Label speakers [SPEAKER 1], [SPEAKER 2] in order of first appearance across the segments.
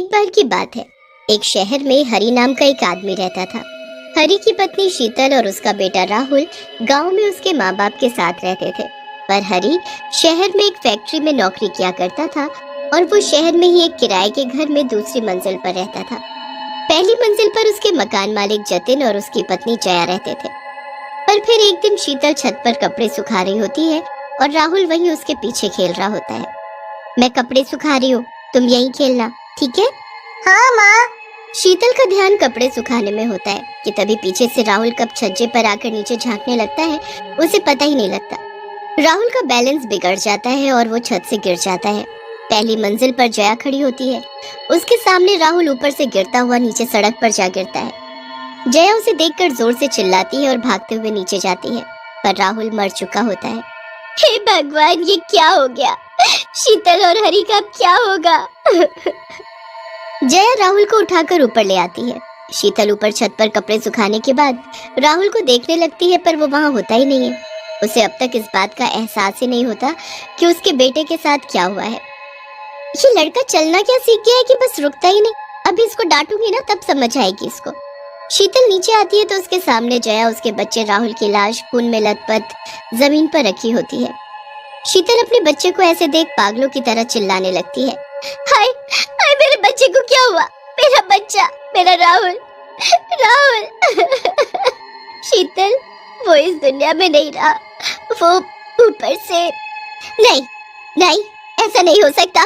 [SPEAKER 1] एक बार की बात है। एक शहर में हरि नाम का एक आदमी रहता था। हरि की पत्नी शीतल और उसका बेटा राहुल गांव में उसके माँ बाप के साथ रहते थे। पर हरि शहर में एक फैक्ट्री में नौकरी किया करता था और वो शहर में ही एक किराए के घर में दूसरी मंजिल पर रहता था। पहली मंजिल पर उसके मकान मालिक जतिन और उसकी पत्नी जया रहते थे। पर फिर एक दिन शीतल छत पर कपड़े सुखा रही होती है और राहुल वहीं उसके पीछे खेल रहा होता है। मैं कपड़े सुखा रही हूँ, तुम यहीं खेलना, ठीक है?
[SPEAKER 2] हाँ माँ।
[SPEAKER 1] शीतल का ध्यान कपड़े सुखाने में होता है कि तभी पीछे से राहुल कब छज्जे पर आकर नीचे झांकने लगता है, उसे पता ही नहीं लगता। राहुल का बैलेंस बिगड़ जाता है और वो छत से गिर जाता है। पहली मंजिल पर जया खड़ी होती है। उसके सामने राहुल ऊपर से गिरता हुआ नीचे सड़क पर जा गिरता है। जया उसे देखकर जोर से चिल्लाती है और भागते हुए नीचे जाती है, पर राहुल मर चुका होता है। हे भगवान, ये क्या हो गया? शीतल और हरि का क्या होगा? जया राहुल को उठाकर ऊपर ले आती है। शीतल ऊपर छत पर कपड़े सुखाने के बाद राहुल को देखने लगती है, पर वो वहाँ होता ही नहीं है। उसे अब तक इस बात का एहसास ही नहीं होता कि उसके बेटे के साथ क्या हुआ है। ये लड़का चलना क्या सीख गया है कि बस रुकता ही नहीं। अभी इसको डांटूंगी ना, तब समझ आएगी इसको। शीतल नीचे आती है तो उसके सामने जया उसके बच्चे राहुल की लाश खून में लथपथ जमीन पर रखी होती है। शीतल अपने बच्चे को ऐसे देख पागलों की तरह चिल्लाने लगती है। हाय हाय, मेरे बच्चे को क्या हुआ? मेरा बच्चा, मेरा राहुल, राहुल। शीतल, वो इस दुनिया में नहीं रहा, वो ऊपर से। नहीं नहीं, ऐसा नहीं हो सकता।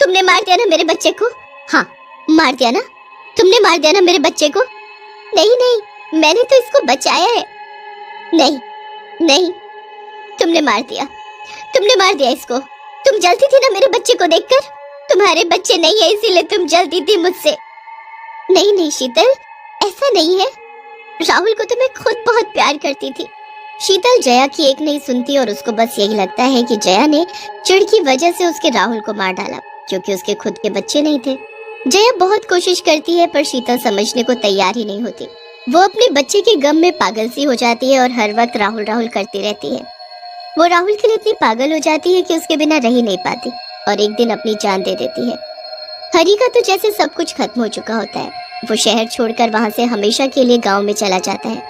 [SPEAKER 1] तुमने मार दिया ना मेरे बच्चे को? हाँ, मार दिया ना? तुमने मार दिया ना मेरे बच्चे को? नहीं नहीं, मैंने तो इसको बचाया है। नहीं नहीं, तुमने मार दिया, तुमने मार दिया इसको। तुम जलती थी ना मेरे बच्चे को देखकर? तुम्हारे बच्चे नहीं है इसीलिए तुम जलती थी मुझसे। नहीं नहीं शीतल, ऐसा नहीं है। राहुल को तो मैं खुद बहुत प्यार करती थी। शीतल जया की एक नहीं सुनती और उसको बस यही लगता है कि जया ने चिढ़ की वजह से उसके राहुल को मार डाला, क्योंकि उसके खुद के बच्चे नहीं थे। जया बहुत कोशिश करती है पर शीतल समझने को तैयार ही नहीं होती। वो अपने बच्चे के गम में पागल सी हो जाती है और हर वक्त राहुल राहुल करती रहती है। वो राहुल के लिए इतनी पागल हो जाती है कि उसके बिना रह ही नहीं पाती और एक दिन अपनी जान दे देती है। हरि का तो जैसे सब कुछ खत्म हो चुका होता है। वो शहर छोड़कर वहाँ से हमेशा के लिए गांव में चला जाता है।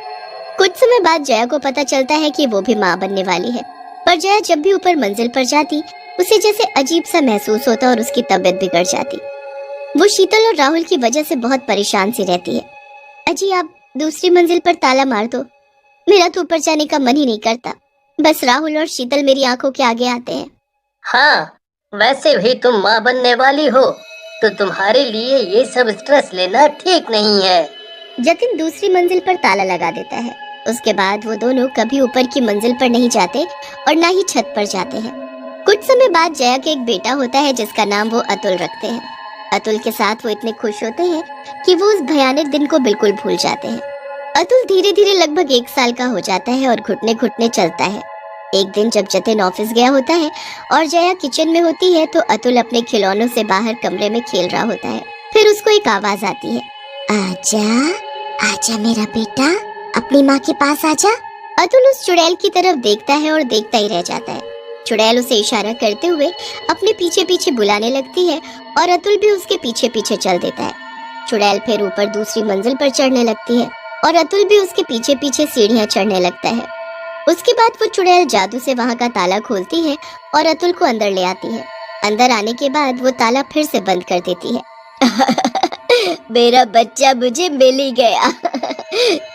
[SPEAKER 1] कुछ समय बाद जया को पता चलता है कि वो भी माँ बनने वाली है। पर जया जब भी ऊपर मंजिल पर जाती, उसे जैसे अजीब सा महसूस होता और उसकी तबीयत बिगड़ जाती। वो शीतल और राहुल की वजह से बहुत परेशान सी रहती है। अजी, आप दूसरी मंजिल पर ताला मार दो, मेरा तो ऊपर जाने का मन ही नहीं करता। बस राहुल और शीतल मेरी आंखों के आगे आते हैं।
[SPEAKER 2] हाँ, वैसे भी तुम माँ बनने वाली हो तो तुम्हारे लिए ये सब स्ट्रेस लेना ठीक नहीं है।
[SPEAKER 1] जतिन दूसरी मंजिल पर ताला लगा देता है। उसके बाद वो दोनों कभी ऊपर की मंजिल पर नहीं जाते और ना ही छत पर जाते हैं। कुछ समय बाद जया के एक बेटा होता है जिसका नाम वो अतुल रखते हैं। अतुल के साथ वो इतने खुश होते हैं कि वो उस भयानक दिन को बिल्कुल भूल जाते हैं। अतुल धीरे धीरे लगभग 1 साल का हो जाता है और घुटने घुटने चलता है। एक दिन जब जतिन ऑफिस गया होता है और जया किचन में होती है तो अतुल अपने खिलौनों से बाहर कमरे में खेल रहा होता है। फिर उसको एक आवाज आती है, आजा आजा मेरा बेटा, अपनी माँ के पास आजा। अतुल उस चुड़ैल की तरफ देखता है और देखता ही रह जाता है। चुड़ैल उसे इशारा करते हुए अपने पीछे पीछे बुलाने लगती है और अतुल भी उसके पीछे पीछे चल देता है। चुड़ैल फिर ऊपर दूसरी मंजिल पर चढ़ने लगती है और अतुल भी उसके पीछे पीछे सीढ़ियाँ चढ़ने लगता है। उसके बाद वो चुड़ैल जादू से वहाँ का ताला खोलती है और अतुल को अंदर ले आती है। अंदर आने के बाद वो ताला फिर से बंद कर देती है। मेरा बच्चा मुझे मिल ही गया।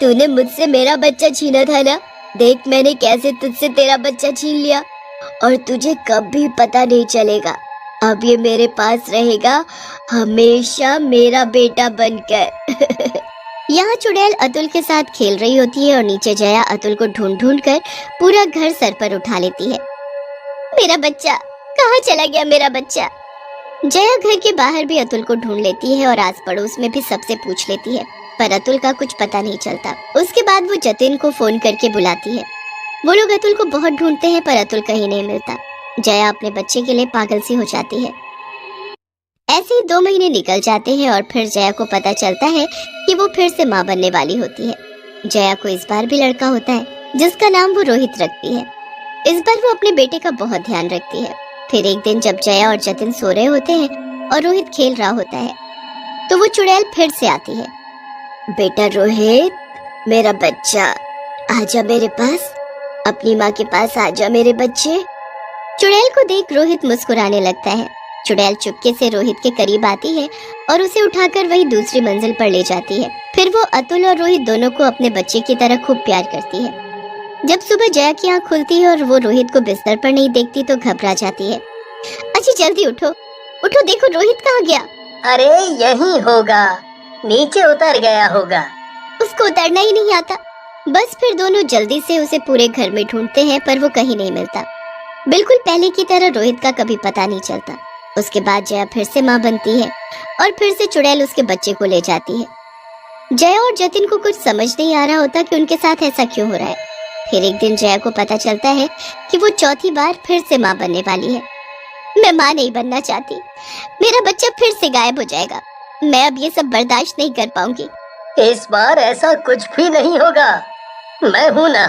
[SPEAKER 1] तूने मुझसे मेरा बच्चा छीना था ना? देख मैंने कैसे तुझसे तेरा बच्चा छीन लिया और तुझे कभी पता नहीं चलेगा। अब ये मेरे पास रहेगा हमेशा मेरा बेटा बनकर। यहाँ चुड़ैल अतुल के साथ खेल रही होती है और नीचे जया अतुल को ढूंढ ढूंढ कर पूरा घर सर पर उठा लेती है। मेरा बच्चा कहाँ चला गया? मेरा बच्चा। जया घर के बाहर भी अतुल को ढूंढ लेती है और आस पड़ोस में भी सबसे पूछ लेती है, पर अतुल का कुछ पता नहीं चलता। उसके बाद वो जतिन को फोन करके बुलाती है। वो लोग अतुल को बहुत ढूंढते हैं पर अतुल कहीं नहीं मिलता। जया अपने बच्चे के लिए पागल सी हो जाती है। ऐसे ही 2 महीने निकल जाते हैं और फिर जया को पता चलता है कि वो फिर से माँ बनने वाली होती है। जया को इस बार भी लड़का होता है जिसका नाम वो रोहित रखती है। इस बार वो अपने बेटे का बहुत ध्यान रखती है। फिर एक दिन जब जया और जतिन सो रहे होते हैं और रोहित खेल रहा होता है, तो वो चुड़ैल फिर से आती है। बेटा रोहित, मेरा बच्चा, आजा मेरे पास, अपनी माँ के पास आजा मेरे बच्चे। चुड़ैल को देख रोहित मुस्कुराने लगता है। चुड़ैल चुपके से रोहित के करीब आती है और उसे उठाकर वही दूसरी मंजिल पर ले जाती है। फिर वो अतुल और रोहित दोनों को अपने बच्चे की तरह खूब प्यार करती है। जब सुबह जया की आँख खुलती है और वो रोहित को बिस्तर पर नहीं देखती तो घबरा जाती है। अच्छी जल्दी उठो, उठो, देखो रोहित कहाँ गया।
[SPEAKER 2] अरे यही होगा, नीचे उतर गया होगा।
[SPEAKER 1] उसको उतरना ही नहीं आता। बस फिर दोनों जल्दी से उसे पूरे घर में ढूंढते हैं पर वो कहीं नहीं मिलता। बिल्कुल पहले की तरह रोहित का कभी पता नहीं चलता। उसके बाद जया फिर से माँ बनती है और फिर से चुड़ैल उसके बच्चे को ले जाती है। जया और जतिन को कुछ समझ नहीं आ रहा होता कि उनके साथ ऐसा क्यों हो रहा है। फिर एक दिन जया को पता चलता है कि वो चौथी बार फिर से माँ बनने वाली है। मैं माँ नहीं बनना चाहती, मेरा बच्चा फिर से गायब हो जाएगा। मैं अब ये सब बर्दाश्त नहीं कर पाऊंगी।
[SPEAKER 2] इस बार ऐसा कुछ भी नहीं होगा, मैं हूँ ना।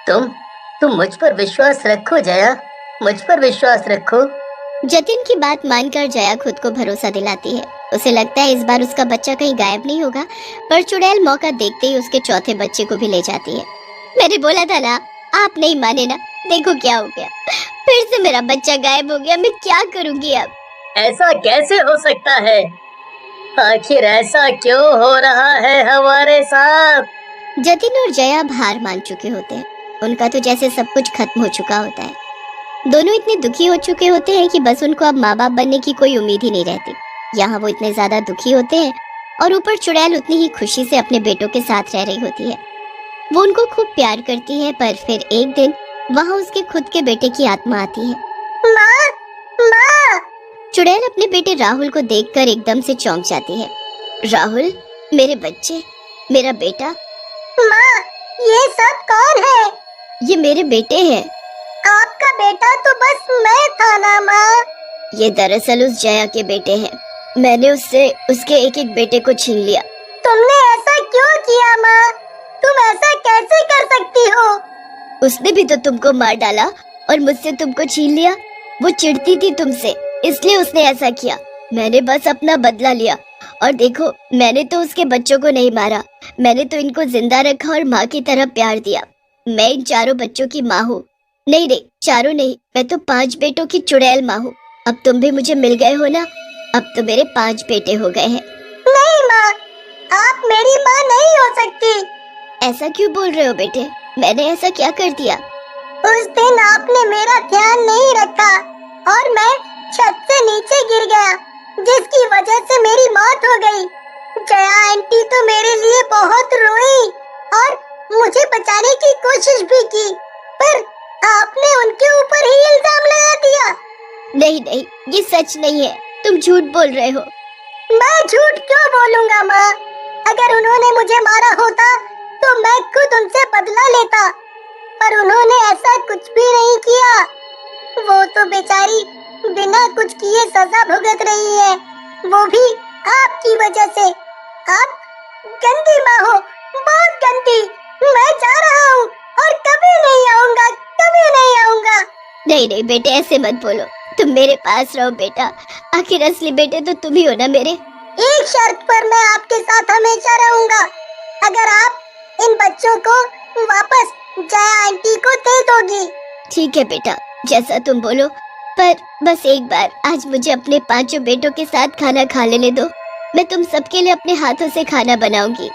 [SPEAKER 2] तुम मुझ पर विश्वास रखो जया, मुझ पर विश्वास रखो।
[SPEAKER 1] जतिन की बात मानकर जया खुद को भरोसा दिलाती है। उसे लगता है इस बार उसका बच्चा कहीं गायब नहीं होगा, पर चुड़ैल मौका देखते ही उसके चौथे बच्चे को भी ले जाती है। मैंने बोला था ना, आप नहीं माने ना, देखो क्या हो गया, फिर से मेरा बच्चा गायब हो गया। मैं क्या करूंगी अब?
[SPEAKER 2] ऐसा कैसे हो सकता है? आखिर ऐसा क्यों हो रहा है हमारे साथ?
[SPEAKER 1] जतिन और जया हार मान चुके होते हैं। उनका तो जैसे सब कुछ खत्म हो चुका होता है। दोनों इतने दुखी हो चुके होते हैं कि बस उनको अब माँ बाप बनने की कोई उम्मीद ही नहीं रहती। यहाँ वो इतने ज्यादा दुखी होते हैं और ऊपर चुड़ैल उतनी ही खुशी से अपने बेटों के साथ रह रही होती है। वो उनको खूब प्यार करती है, पर फिर एक दिन वहाँ उसके खुद के बेटे की आत्मा आती है।
[SPEAKER 2] माँ, माँ।
[SPEAKER 1] चुड़ैल अपने बेटे राहुल को देखकर एकदम से चौंक जाती है। राहुल, मेरे बच्चे, मेरा बेटा।
[SPEAKER 2] माँ, ये सब कौन है?
[SPEAKER 1] ये मेरे बेटे हैं।
[SPEAKER 2] आपका बेटा तो बस मैं था ना माँ।
[SPEAKER 1] ये दरअसल उस जया के बेटे हैं। मैंने उससे उसके एक एक बेटे को छीन लिया।
[SPEAKER 2] तुमने ऐसा क्यों किया माँ? तुम ऐसा कैसे कर सकती हो?
[SPEAKER 1] उसने भी तो तुमको मार डाला और मुझसे तुमको छीन लिया। वो चिढ़ती थी तुमसे, इसलिए उसने ऐसा किया। मैंने बस अपना बदला लिया। और देखो, मैंने तो उसके बच्चों को नहीं मारा, मैंने तो इनको जिंदा रखा और माँ की तरह प्यार दिया। मैं इन चारों बच्चों की माँ हूँ। नहीं, चारों नहीं, मैं तो 5 बेटों की चुड़ैल माँ हूँ। अब तुम भी मुझे मिल गए हो ना, अब तो मेरे 5 बेटे हो गए हैं।
[SPEAKER 2] नहीं माँ, आप मेरी माँ नहीं हो सकती।
[SPEAKER 1] ऐसा क्यों बोल रहे हो बेटे? मैंने ऐसा क्या कर दिया?
[SPEAKER 2] उस दिन आपने मेरा ध्यान नहीं रखा और मैं छत से नीचे गिर गया, जिसकी वजह से मेरी मौत हो गई। जया आंटी तो मेरे लिए बहुत रोई और मुझे बचाने की कोशिश भी की, पर आपने उनके ऊपर ही इल्जाम लगा दिया।
[SPEAKER 1] नहीं, ये सच नहीं है, तुम झूठ बोल रहे हो।
[SPEAKER 2] मैं झूठ क्यों बोलूंगा माँ? अगर उन्होंने मुझे मारा होता तो मैं खुद उनसे बदला लेता, पर उन्होंने ऐसा कुछ भी नहीं किया। वो तो बेचारी बिना कुछ किए सजा भुगत रही है, वो भी आपकी वजह से। आप गंदी माँ हो, बहुत गंदी। मैं जा रहा हूँ और कभी नहीं आऊंगा, कभी नहीं आऊंगा।
[SPEAKER 1] नहीं बेटे, ऐसे मत बोलो, तुम मेरे पास रहो बेटा। आखिर असली बेटे तो तुम ही हो ना मेरे।
[SPEAKER 2] एक शर्त पर मैं आपके साथ हमेशा रहूंगा, अगर आप इन बच्चों को वापस जया आंटी को दे दोगी।
[SPEAKER 1] ठीक है बेटा, जैसा तुम बोलो, पर बस एक बार आज मुझे अपने 5 बेटों के साथ खाना खा लेने दो। मैं तुम सबके लिए अपने हाथों से खाना बनाऊंगी।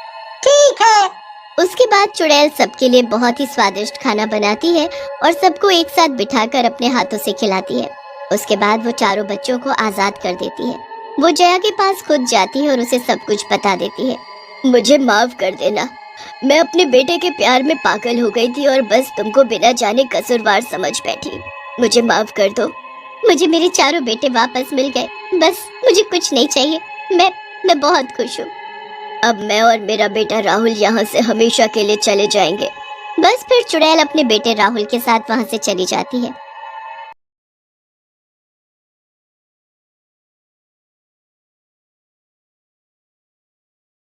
[SPEAKER 2] ठीक है।
[SPEAKER 1] उसके बाद चुड़ैल सबके लिए बहुत ही स्वादिष्ट खाना बनाती है और सबको एक साथ बिठाकर अपने हाथों से खिलाती है। उसके बाद वो चारों बच्चों को आजाद कर देती है। वो जया के पास खुद जाती है और उसे सब कुछ बता देती है। मुझे माफ कर देना, मैं अपने बेटे के प्यार में पागल हो गई थी और बस तुमको बिना जाने कसूरवार समझ बैठी। मुझे माफ कर दो। मुझे मेरे चारों बेटे वापस मिल गए, बस मुझे कुछ नहीं चाहिए। मैं बहुत खुश हूँ। अब मैं और मेरा बेटा राहुल यहाँ से हमेशा के लिए चले जाएंगे। बस फिर चुड़ैल अपने बेटे राहुल के साथ वहाँ से चली जाती है।